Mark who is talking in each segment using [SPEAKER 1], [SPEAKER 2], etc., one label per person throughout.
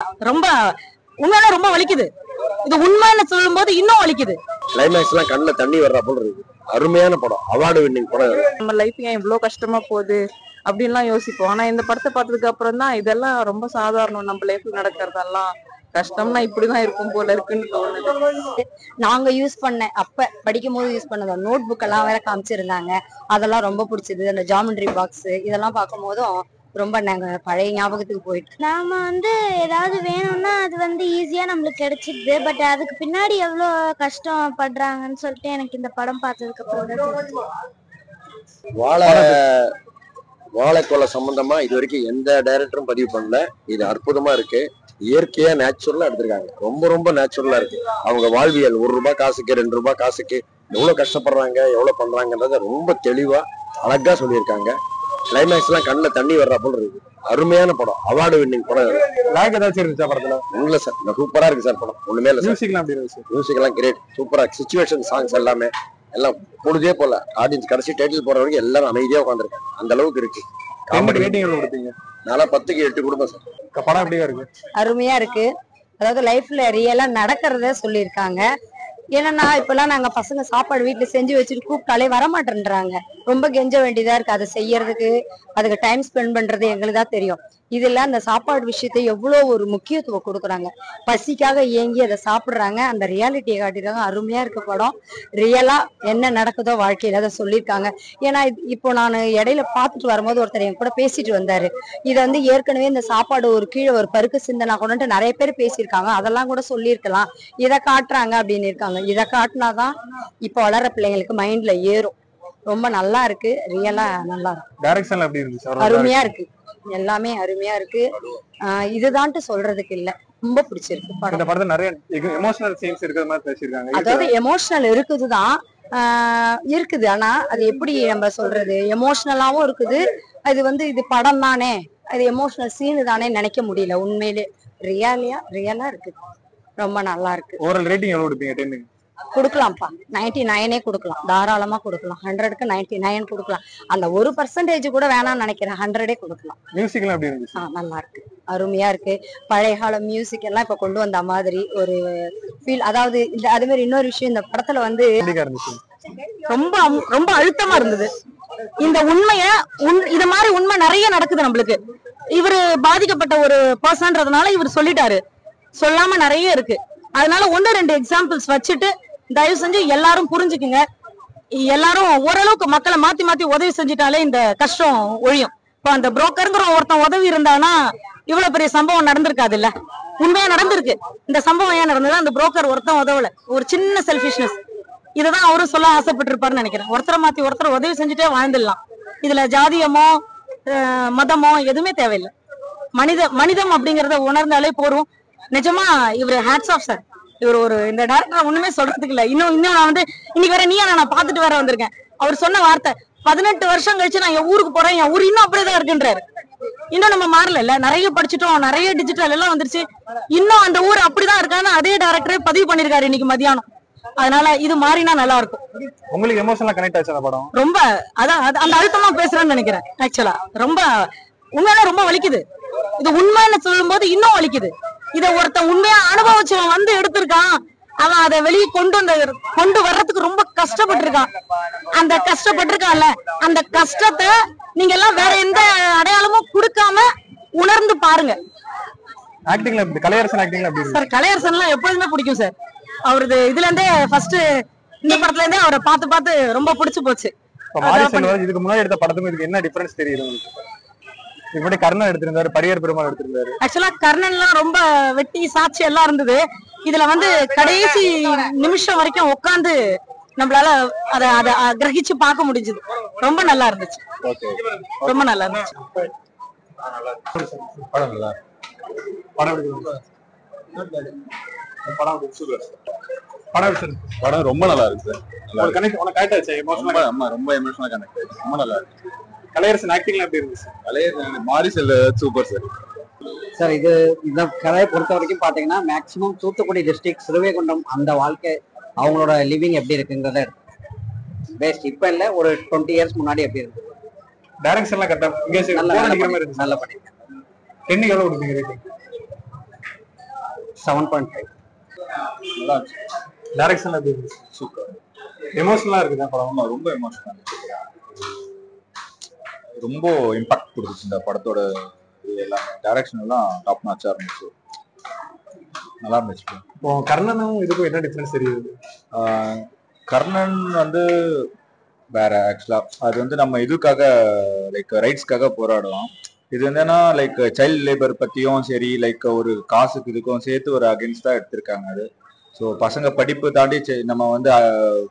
[SPEAKER 1] ரொம்ப உண்மையில ரொம்ப வலிக்குது. இது உண்மைன்னு சொல்லும் போது இன்னும் வலிக்குது.
[SPEAKER 2] கிளைமேக்ஸ் எல்லாம் கண்ணுல தண்ணி வர்ற போல இருக்கு. அருமையான படம், அவார்டு வின்னிங் படம்.
[SPEAKER 3] நம்ம லைஃப் ஏன் இவ்வளவு கஷ்டமா போகுது அப்படின்லாம் யோசிப்போம். ஆனா இந்த படத்தை பார்த்ததுக்கு அப்புறம் தான் இதெல்லாம் ரொம்ப சாதாரணம், நம்ம லைஃப்ல நடக்கிறதெல்லாம் கஷ்டம்னா இப்படிதான் இருக்கும் போல இருக்குன்னு தோணுது.
[SPEAKER 1] நாங்க யூஸ் பண்ண அப்ப படிக்கும் போது யூஸ் பண்ணத நோட் புக் எல்லாம் வேற காமிச்சிருந்தாங்க. அதெல்லாம் ரொம்ப பிடிச்சது. அந்த ஜாமெண்ட்ரி பாக்ஸ் இதெல்லாம் பார்க்கும் போதும் ரொம்ப நாங்க பழைய ஞாபகத்துக்கு போயிட்டு.
[SPEAKER 4] நாம ஏதாவது வேணும்னா அது ஈஸியா நம்மளுக்கு கிடைச்சிடுது. பட் அதுக்கு பின்னாடி எவ்வளவு கஷ்டப்படுறாங்கன்னு சொல்லிட்டு எனக்கு இந்த படம் பார்த்ததுக்கு அப்புறம்
[SPEAKER 2] வாழைக்கொலை சம்பந்தமா இது வரைக்கும் எந்த டைரக்டரும் பதிவு பண்ணல. இது அற்புதமா இருக்கு. இயற்கையா நேச்சுரலா எடுத்திருக்காங்க. ரொம்ப ரொம்ப நேச்சுரலா இருக்கு. அவங்க வாழ்வியல் 1 ரூபாய் காசுக்கு 2 ரூபாய் காசுக்கு எவ்வளவு கஷ்டப்படுறாங்க, எவ்வளவு பண்றாங்கன்றத ரொம்ப தெளிவா அழகா சொல்லியிருக்காங்க. கிளைமேக்ஸ் எல்லாம் கண்ணுல தண்ணி வர்ற போல இருக்கு. அருமையான படம், அவார்டு வின்னிங் படம்.
[SPEAKER 5] லாக் ஏதாச்சும் இருந்துச்சா படத்துல?
[SPEAKER 2] இல்ல சார், சூப்பரா இருக்கு சார் படம். ஒண்ணுமே இல்ல.
[SPEAKER 5] மியூசிக்
[SPEAKER 2] எல்லாம் கிரேட், சூப்பரா. சிச்சுவேஷன் சாங்ஸ் எல்லாமே எல்லாம் பொழுதே போல. ஆடியன்ஸ் கடைசி டைட்டில் போற வரைக்கும் எல்லாரும் அமைதியா உட்காந்துருக்காங்க. அந்த அளவுக்கு இருக்கு.
[SPEAKER 5] காமெடி ரேட்டிங் எவ்வளவு கொடுப்பீங்க?
[SPEAKER 2] நல்லா 10க்கு 8 கொடுப்பேன் சார்.
[SPEAKER 5] படம் எப்படியா இருக்கு?
[SPEAKER 1] அருமையா இருக்கு. அதாவது லைஃப்ல ரியலா நடக்கிறத சொல்லியிருக்காங்க. ஏன்னா இப்பெல்லாம் நாங்க பசங்க சாப்பாடு வீட்டுல செஞ்சு வச்சுட்டு கூப்பிட்டாலே வரமாட்டேன்றாங்க. ரொம்ப கெஞ்ச வேண்டியதா இருக்கு. அதை செய்யறதுக்கு அதுக்கு டைம் ஸ்பெண்ட் பண்றது எங்களுக்கு தான் தெரியும். இதுல அந்த சாப்பாடு விஷயத்தை எவ்வளவு ஒரு முக்கியத்துவம் கொடுக்குறாங்க. பசிக்காக ஏங்கி அதை சாப்பிடுறாங்க. அந்த ரியாலிட்டியை காட்டிடுறாங்க. அருமையா இருக்க படம். ரியலா என்ன நடக்குதோ வாழ்க்கையில அதை சொல்லியிருக்காங்க. ஏன்னா இப்போ நான் இடையில பார்த்துட்டு வரும்போது ஒருத்தர் என் கூட பேசிட்டு வந்தாரு. இதை ஏற்கனவே இந்த சாப்பாடு ஒரு கீழே ஒரு பருக்கு சிந்தனா கூட நிறைய பேர் பேசியிருக்காங்க. அதெல்லாம் கூட சொல்லியிருக்கலாம். இதை காட்டுறாங்க அப்படின்னு இருக்காங்க. இதை காட்டினாதான் இப்ப வளர்ற பிள்ளைங்களுக்கு மைண்ட்ல ஏறும். ரொம்ப நல்லா இருக்கு. ரியலா நல்லா இருக்கு.
[SPEAKER 5] டைரக்ஷன்ல எப்படி இருந்துச்சு?
[SPEAKER 1] அருமையா இருக்கு. எல்லாமே அருமையா இருக்கு. இதுதான்ட்டு சொல்றதுக்கு இல்ல. ரொம்ப பிடிச்சிருக்கு படம்.
[SPEAKER 5] இந்த படத்துல நிறைய எமோஷனல் சீன்ஸ் இருக்கிற மாதிரி பேசியிருக்காங்க.
[SPEAKER 1] அதாவது எமோஷனல் இருக்குதுதான் இருக்குது. ஆனா அது எப்படி நம்ம சொல்றது, எமோஷனலாவும் இருக்குது. அது இது படம் தானே, அது எமோஷனல் சீனு தானே நினைக்க முடியல. உண்மையிலே ரியலா இருக்கு. ரொம்ப நல்லா இருக்கு.
[SPEAKER 5] ஓவரால் ரேட்டிங் எவ்வளவு கொடுப்பீங்க? 10க்கு
[SPEAKER 1] கொடுக்கலாம்ப்பா. 99 கொடுக்கலாம். தாராளமா கொடுக்கலாம். 100க்கு 99 கொடுக்கலாம். அந்த 1% கூட வேணாம்னு நினைக்கிறேன். 100 கொடுக்கலாம்.
[SPEAKER 5] மியூசிக் எல்லாம் எப்படி இருந்துச்சு?
[SPEAKER 1] நல்லா இருக்கு. அருமையா இருக்கு. பழைய கால மியூசிக் எல்லாம் இப்ப கொண்டு வந்த மாதிரி ஒரு ஃபீல். அதாவது அது மாதிரி இன்னொரு விஷயம், இந்த படத்துல ரொம்ப ரொம்ப அழுத்தமா இருந்தது. இந்த உண்மைய இது மாதிரி உண்மை நிறைய நடக்குது நம்மளுக்கு. இவரு பாதிக்கப்பட்ட ஒரு பர்சன்றதுனால இவர் சொல்லிட்டாரு. சொல்லாம நிறைய இருக்கு. அதனால 1-2 எக்ஸாம்பிள்ஸ் வச்சுட்டு தயவு செஞ்சு எல்லாரும் புரிஞ்சுக்குங்க. எல்லாரும் ஓரளவுக்கு மக்களை மாத்தி மாத்தி உதவி செஞ்சுட்டாலே இந்த கஷ்டம் ஒழியும். இப்ப அந்த புரோக்கருங்கிற ஒருத்தன் உதவி இருந்தானா இவ்வளவு பெரிய சம்பவம் நடந்திருக்காது இல்ல. உண்மையா நடந்திருக்கு. இந்த சம்பவம் ஏன் நடந்தது? அந்த புரோக்கர் ஒருத்தன் உதவல. ஒரு சின்ன செல்ஃபிஷ்னஸ். இததான் அவரும் சொல்ல ஆசைப்பட்டு இருப்பாருன்னு நினைக்கிறேன். ஒருத்தரை மாத்தி ஒருத்தர் உதவி செஞ்சுட்டே வாழ்ந்துடலாம். இதுல ஜாதியமோ மதமோ எதுவுமே தேவையில்லை. மனிதம் அப்படிங்கறத உணர்ந்தாலே போறோம். நிஜமா இவரு ஹேட்ஸ் ஆஃப் சார். இவர் இந்த டைரக்டர் ஒண்ணுமே சொல்றதுக்கு இல்ல. இன்னும் நான் இன்னைக்கு வேற நான் பாத்துட்டு வேற வந்திருக்கேன். அவர் சொன்ன வார்த்தை 18 வருஷம் கழிச்சு நான் என் ஊருக்கு போறேன், என் ஊர் இன்னும் அப்படியேதான் இருக்குன்றாரு. இன்னும் நம்ம மாறல இல்ல. நிறைய படிச்சுட்டோம், நிறைய டிஜிட்டல் எல்லாம் வந்துருச்சு. இன்னும் அந்த ஊர் அப்படிதான் இருக்கான்னு அதே டைரக்டரே பதிவு பண்ணிருக்காரு இன்னைக்கு மதியானம். அதனால இது மாறினா நல்லா இருக்கும்.
[SPEAKER 5] உங்களுக்கு எமோஷனலா கனெக்ட் ஆச்சு அந்த படம்?
[SPEAKER 1] ரொம்ப அதான் அந்த அழுத்தமா பேசுறேன்னு நினைக்கிறேன். ஆக்சுவலா ரொம்ப உண்மையில ரொம்ப வலிக்குது. இது உண்மைன்னு சொல்லும் போது இன்னும் வலிக்குது. இத ஒருத்தன் உண்மையா அனுபவிச்சவன் எடுத்திருக்கான். அவன் அதை வெளியே கொண்டு வர்றதுக்கு ரொம்ப கஷ்டப்பட்டிருக்கான். அந்த கஷ்டப்பட்டிருக்கான்ல, அந்த கஷ்டத்தை நீங்க எல்லாம் வேற எந்த அடையாளமும் கொடுக்காம உணர்ந்து பாருங்க.
[SPEAKER 5] ஆக்டிங்ல கலையரசன் ஆக்டிங்ல எப்படி
[SPEAKER 1] சார்? கலையரசன் எல்லாம் எப்பொழுதுமே பிடிக்கும் சார். அவரது இதுல இருந்தே ஃபர்ஸ்ட் இந்த படத்துல இருந்தே அவரை பார்த்து ரொம்ப பிடிச்சு போச்சு.
[SPEAKER 5] இதுக்கு முன்னாடி எடுத்த படத்துக்கு இதுக்கு என்ன டிஃபரன்ஸ் தெரியுது உங்களுக்கு? இப்படி கர்ணன் எடுத்திருந்தாரு, பரியர் பெருமாள் எடுத்திருந்தாரு.
[SPEAKER 1] ஆக்சுவலா கர்ணன்லாம் ரொம்ப வெட்டி சாட்சி எல்லாம் இருந்தது. இதுல கடைசி நிமிஷம் வரைக்கும் உட்காந்து நம்மளால அதை கிரகிச்சு பார்க்க முடிஞ்சது. ரொம்ப நல்லா இருந்துச்சு. ரொம்ப நல்லா இருந்துச்சு.
[SPEAKER 6] படம் ரொம்ப நல்லா இருக்கு
[SPEAKER 5] சார்.
[SPEAKER 6] ரொம்ப எமோஷனலா கனெக்ட் ஆயிடுச்சு. ரொம்ப நல்லா இருக்கு.
[SPEAKER 5] கலையரசன் ஆக்டிங்ல எப்படி இருந்துச்சு?
[SPEAKER 6] கலையரசன் மாரிசெல் சூப்பர் சார்.
[SPEAKER 7] சார் இந்த கதையை பொறுத்த வரைக்கும் பாத்தீங்கன்னா மேக்சிமம் தூத்துக்குடி டிஸ்ட்ரிக்ட் ஸ்ரீவைகுண்டம் அந்த வாழ்க்கை அவங்களோட லிவிங் எப்படி இருக்குங்கிறத பெஸ்ட். இப்ப இல்ல, ஒரு 20 இயர்ஸ் முன்னாடி எப்படி இருக்கு.
[SPEAKER 5] டைரக்ஷன்லாம் கரெக்டா நல்ல பண்ணிருக்கேன்.
[SPEAKER 7] 10க்கு எவ்வளவு கொடுப்பீங்க? 7.5.
[SPEAKER 6] நல்லா இருந்துச்சு.
[SPEAKER 5] டைரக்ஷன் எப்படி இருந்துச்சு?
[SPEAKER 6] சூப்பர்.
[SPEAKER 5] எமோஷனலா இருக்குதா படம்?
[SPEAKER 6] ஆமா, ரொம்ப எமோஷனல், ரொம்ப இம்பாக்ட் கொடுத்துச்சு இந்த படத்தோட. இது எல்லாமே டைரக்ஷன் எல்லாம் டாப் நாச்சா இருந்துச்சு, நல்லா இருந்துச்சு.
[SPEAKER 5] இப்போ கர்ணனும் இதுக்கும் என்ன டிஃபரன்ஸ் தெரியுது?
[SPEAKER 6] கர்ணன் வந்து வேற ஆக்சுவலா. அது வந்து நம்ம இதுக்காக லைக் ரைட்ஸ்க்காக போராடுவோம். இது என்னன்னா லைக் சைல்ட் லேபர் பத்தியும் சரி, லைக் ஒரு காசுக்கு இதுக்கும் சேர்த்து ஒரு அகேன்ஸ்டா எடுத்திருக்காங்க அது. ஸோ பசங்க படிப்பு தாண்டி நம்ம வந்து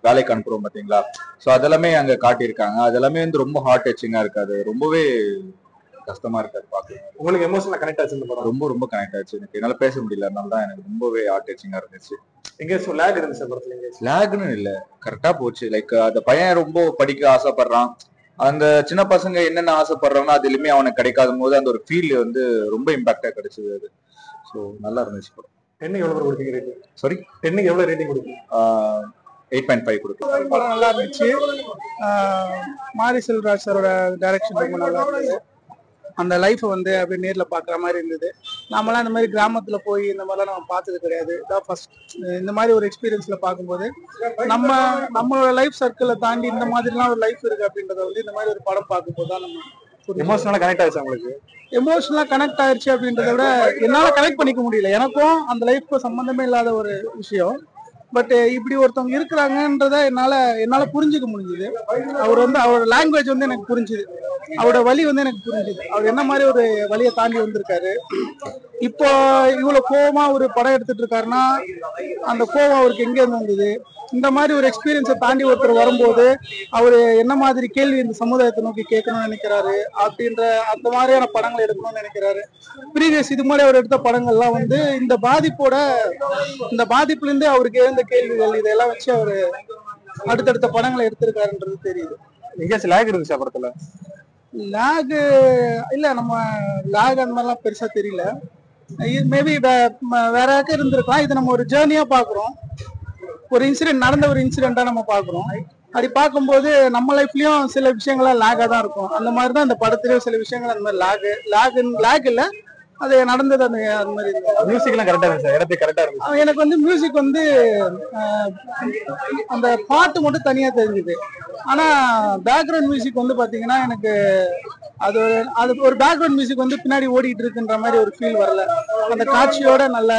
[SPEAKER 6] வேலைக்கு அனுப்புறோம் பார்த்தீங்களா? ஸோ அதெல்லாமே அங்கே காட்டியிருக்காங்க. அதெல்லாமே வந்து ரொம்ப ஹார்ட் டச்சிங்கா இருக்காது, ரொம்பவே கஷ்டமா இருக்காது பார்க்க.
[SPEAKER 5] உங்களுக்கு எமோஷனலா கனெக்ட் ஆச்சு இந்த படம்?
[SPEAKER 6] ரொம்ப ரொம்ப கனெக்ட் ஆச்சு. எனக்கு என்னால பேச முடியல, அதனால தான் எனக்கு ரொம்பவே ஹார்ட் டச்சிங்கா இருந்துச்சு.
[SPEAKER 5] எங்க லேக் இருந்துச்சு படத்துல? எங்க
[SPEAKER 6] லேக்னு இல்ல, கரெக்டா போச்சு. லைக் அந்த பையன் ரொம்ப படிக்க ஆசைப்படுறான். அந்த சின்ன பசங்க என்னென்ன ஆசைப்படுறாங்கன்னா அது எதுவுமே அவனுக்கு கிடைக்காத போது அந்த ஒரு ஃபீல் வந்து ரொம்ப இம்பாக்டா கிடைச்சது அது. ஸோ நல்லா இருந்துச்சு படம்.
[SPEAKER 5] 10 எவ்வளவு கொடுப்பீங்க ரேட்டிங்?
[SPEAKER 6] சாரி,
[SPEAKER 5] 10க்கு எவ்வளவு ரேட்டிங் கொடுப்பீங்க?
[SPEAKER 6] 8.5 கொடுக்கும்.
[SPEAKER 8] படம் நல்லா இருந்துச்சு. மாரி செல்வராஜ் சாரோட டைரக்ஷன் ரொம்ப நல்லா இருந்தது. அந்த லைஃப்பை வந்து அப்படியே நேரில் பார்க்குற மாதிரி இருந்தது. நாமெல்லாம் இந்த மாதிரி கிராமத்தில் போய் இந்த மாதிரிலாம் நம்ம பார்த்தது கிடையாது. இதான் ஃபர்ஸ்ட் இந்த மாதிரி ஒரு எக்ஸ்பீரியன்ஸில் பார்க்கும்போது நம்மளோட லைஃப் சர்க்கிளை தாண்டி இந்த மாதிரிலாம் ஒரு லைஃப் இருக்குது அப்படின்றத வந்து இந்த மாதிரி ஒரு படம் பார்க்கும்போது தான் நம்ம
[SPEAKER 5] எமோஷனலா கனெக்ட் ஆயிடுச்சு உங்களுக்கு?
[SPEAKER 8] எமோஷனலா கனெக்ட் ஆயிடுச்சு அப்படின்றத விட என்னால் கனெக்ட் பண்ணிக்க முடியல. எனக்கும் அந்த லைஃப்க்கு சம்மந்தமே இல்லாத ஒரு விஷயம். பட் இப்படி ஒருத்தவங்க இருக்கிறாங்கன்றத என்னால புரிஞ்சுக்க முடிஞ்சுது. அவரோட லாங்குவேஜ் வந்து எனக்கு புரிஞ்சுது, அவரோட வழி வந்து எனக்கு புரிஞ்சுது. அவர் என்ன மாதிரி ஒரு வழியை தாண்டி வந்திருக்காரு. இப்போ இவ்வளவு கோவமா ஒரு படம் எடுத்துட்டு இருக்காருன்னா அந்த கோவம் அவருக்கு எங்க இருந்து வந்தது, இந்த மாதிரி ஒரு எக்ஸ்பீரியன்ஸை தாண்டி ஒருத்தர் வரும்போது அவரு என்ன மாதிரி கேள்வி இந்த சமுதாயத்தை நோக்கி கேட்கணும்னு நினைக்கிறாரு அப்படின்ற அந்த மாதிரியான படங்கள் எடுக்கணும்னு நினைக்கிறாரு. ப்ரீவியஸ் இது மாதிரி அவர் எடுத்த படங்கள்லாம் வந்து இந்த பாதிப்புல இருந்து அவருக்கு எழுந்த கேள்விகள் இதெல்லாம் வச்சு அவரு அடுத்தடுத்த படங்களை எடுத்திருக்காருன்றது தெரியுது.
[SPEAKER 5] எங்கேயாச்சும் லேக் இருந்துச்சா படத்துல?
[SPEAKER 8] லேக் இல்ல, நம்ம லேக் அந்த மாதிரிலாம் பெருசா தெரியல. மேபி வேற யாருக்கும் இருந்திருக்கலாம். இது நம்ம ஒரு ஜேர்னியா பாக்குறோம், ஒரு இன்சிடென்ட் நடந்த ஒரு இன்சிடென்ட்டா நம்ம பாக்குறோம். அப்படி பார்க்கும்போது நம்ம லைஃப்லயும் சில விஷயங்கள்லாம் லேகா தான் இருக்கும். அந்த மாதிரி தான் இந்த படத்துலயும் சில விஷயங்கள் அந்த மாதிரி லேக் இல்ல, அது நடந்தது அந்த மாதிரி.
[SPEAKER 5] மியூசிக் எல்லாம் கரெக்டா இருந்துச்சு, இடத்துக்கு கரெக்டா இருந்துச்சு.
[SPEAKER 8] எனக்கு வந்து மியூசிக் வந்து அந்த பாட்டு மட்டும் தனியா தெரிஞ்சுது. ஆனா பேக்ரவுண்ட் மியூசிக் வந்து பாத்தீங்கன்னா எனக்கு அது ஒரு பேக்ரவுண்ட் மியூசிக் வந்து பின்னாடி ஓடிட்டு இருக்குன்ற மாதிரி ஒரு ஃபீல் வரல. அந்த காட்சியோட நல்ல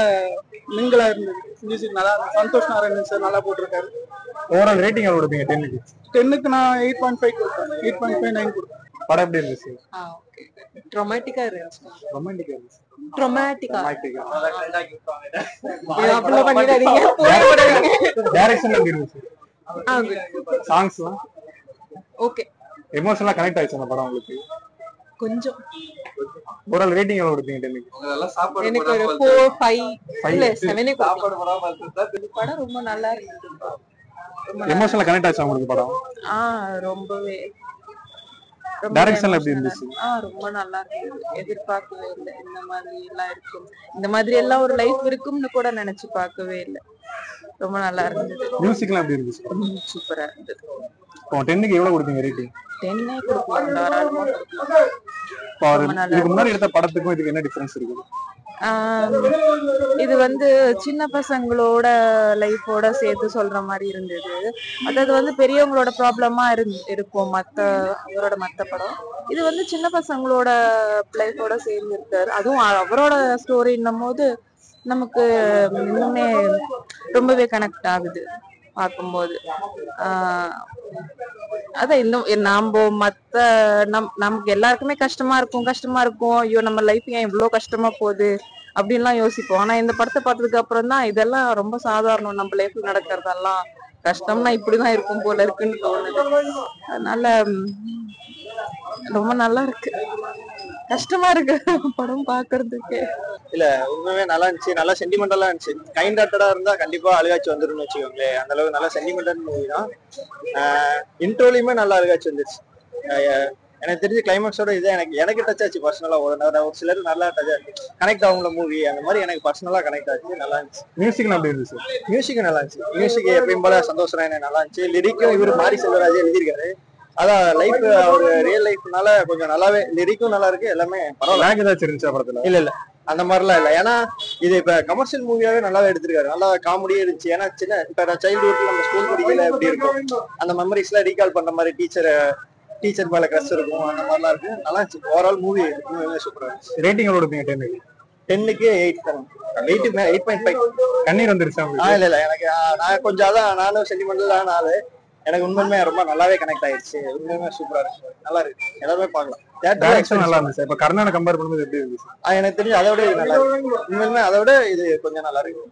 [SPEAKER 8] மிங்கிளா இருந்தது. மியூசிக் நல்லா, சந்தோஷ் நாராயணன் சார் நல்லா போட்டிருக்காரு.
[SPEAKER 5] ஓவரால் ரேட்டிங் எவ்வளவு கொடுப்பீங்க? 10க்கு?
[SPEAKER 8] 10க்கு நான் 8.5 கொடுப்பேன். 8.5 9 கொடுப்பேன்.
[SPEAKER 5] படம் எப்படி இருந்துச்சு?
[SPEAKER 3] ரொமான்டிக்கா இருந்துச்சு.
[SPEAKER 5] ரொமான்டிக்கா இருந்துச்சு.
[SPEAKER 3] ரொமான்டிக்கா
[SPEAKER 5] டைரக்ஷன் எப்படி இருந்துச்சு? சாங்ஸ்லாம்
[SPEAKER 3] ஓகே.
[SPEAKER 5] எமோஷனலா கனெக்ட் ஆயிடுச்சு அந்த படம் உங்களுக்கு?
[SPEAKER 3] கொஞ்சம்.
[SPEAKER 5] ஓவரால் ரேட்டிங் எவ்வளவு கொடுப்பீங்க 10க்கு?
[SPEAKER 3] எனக்கு ஒரு 4 5 இல்ல 7 படம் ரொம்ப நல்லா இருந்துச்சு.
[SPEAKER 5] எமோஷனலா கனெக்ட் ஆச்சு உங்களுக்கு படம்?
[SPEAKER 3] ரொம்பவே.
[SPEAKER 5] டைரக்ஷன்ல எப்படி இருந்துச்சு?
[SPEAKER 3] ரொம்ப நல்லா இருந்தது. எதிர்பார்க்கவே இல்லை இந்த மாதிரி எல்லாம் இருக்கும், இந்த மாதிரி எல்லாம் ஒரு லைஃப் இருக்கும்னு கூட நினைச்சு பார்க்கவே இல்லை. ரொம்ப நல்லா இருந்தது.
[SPEAKER 5] மியூசிக்லாம் எப்படி இருந்துச்சு?
[SPEAKER 3] சூப்பரா இருந்தது.
[SPEAKER 5] 10க்கு எவ்வளவு கொடுப்பீங்க ரேட்டிங்?
[SPEAKER 3] 10 கொடுக்கலாம்.
[SPEAKER 5] இதுக்கு முன்னாடி எடுத்த படத்துக்கும் இதுக்கு என்ன டிஃபரன்ஸ் இருக்கு?
[SPEAKER 3] இது வந்து சின்ன பசங்களோட லைஃபோட சேர்த்து சொல்ற மாதிரி இருந்தது. அதாவது வந்து பெரியவங்களோட ப்ராப்ளமா இருக்கும் அவரோட மத்த படம். இது வந்து சின்ன பசங்களோட லைஃபோட சேர்ந்து இருக்காரு. அதுவும் அவரோட ஸ்டோரின்னும் போது நமக்கு இன்னுமே ரொம்பவே கனெக்ட் ஆகுது பார்க்கும்போது. அதான் இன்னும் நமக்கு எல்லாருக்குமே கஷ்டமா இருக்கும். ஐயோ நம்ம லைஃப் ஏன் இவ்வளவு கஷ்டமா போகுது அப்படின்லாம் யோசிப்போம். ஆனா இந்த படத்தை பார்த்ததுக்கு அப்புறம் தான் இதெல்லாம் ரொம்ப சாதாரணம், நம்ம லைஃப்ல நடக்கிறதெல்லாம் கஷ்டம்னா இப்படிதான் இருக்கும் போல இருக்குன்னு தோணுது. அதனால ரொம்ப நல்லா இருக்கு. கஷ்டமா இருக்கு படம் பாக்குறதுக்கு.
[SPEAKER 9] இல்ல உண்மையே நல்லா இருந்துச்சு, நல்லா சென்டிமெண்டலா இருந்துச்சு. கைண்ட் ஹார்ட்டடா இருந்தா கண்டிப்பா அழுகாச்சு வந்துருன்னு வச்சுக்கோங்களேன். அந்த அளவுக்கு நல்லா சென்டிமெண்டல் மூவி தான். இன்ட்ரோலையுமே நல்லா அழுகாச்சு வந்துருச்சு. எனக்கு தெரிஞ்ச கிளைமேக்ஸோட இது எனக்கு டச் ஆச்சு பர்சனலா. ஒரு சிலர் நல்லா கனெக்ட் ஆகும்ல மூவி, அந்த மாதிரி எனக்கு பர்சனலா கனெக்ட் ஆச்சு. நல்லா இருந்துச்சு.
[SPEAKER 5] மியூசிக் எப்படி இருந்துச்சு?
[SPEAKER 9] மியூசிக் நல்லா இருந்துச்சு. மியூசிக் எப்பயும் போல சந்தோஷ் ராயன் நல்லா இருந்துச்சு. லிரிக்கும் இவர் மாரி செல்வராஜ் எழுதியிருக்காரு. அதான் லைஃப் ஒரு ரியல் லைஃப்னால கொஞ்சம் நல்லாவே லிரிக்கும் நல்லா இருக்கு. எல்லாமே பரவாயில்ல.
[SPEAKER 5] ஏதாச்சும் இருந்துச்சா படத்துல?
[SPEAKER 9] இல்ல அந்த மாதிரிலாம் இல்லை. ஏன்னா இது இப்ப கமர்ஷியல் மூவியாவே நல்லாவே எடுத்திருக்காரு, நல்லா காமெடியே இருந்துச்சு. ஏன்னா சின்ன இப்ப சைல்ட்ஹுட்ல நம்ம ஸ்கூல் படிக்கல எப்படி இருக்கும் அந்த மெமரிஸ் எல்லாம் ரீகால் பண்ற மாதிரி டீச்சர் மேல கிரஷ் இருக்கும், அந்த மாதிரிலாம் இருக்கு. நல்லா இருந்துச்சு. ஓவரால் மூவி சூப்பரா இருந்துச்சு.
[SPEAKER 5] ரேட்டிங் எவ்வளவு கொடுப்பீங்க
[SPEAKER 9] 10க்கு 8 தரும். 8.5.
[SPEAKER 5] கண்ணீர் வந்துருச்சா
[SPEAKER 9] இல்ல இல்ல எனக்கு நான் கொஞ்சம் அதான் நானும் சென்டிமெண்டலான ஆளு. எனக்கு உண்மையுமே ரொம்ப நல்லாவே கனெக்ட் ஆயிடுச்சு. உண்மையுமே சூப்பரா இருக்கு, நல்லா இருக்கு, எல்லாருமே பார்க்கலாம்.
[SPEAKER 5] டைரக்ஷன் நல்லா இருந்துச்சு. இப்ப கர்ணனை கம்பேர் பண்ணும்போது எப்படி இருந்துச்சு?
[SPEAKER 9] எனக்கு தெரிஞ்சு அதை விட இது நல்லா இருக்கு. உண்மையுமே அதை விட இது கொஞ்சம் நல்லா இருக்கு.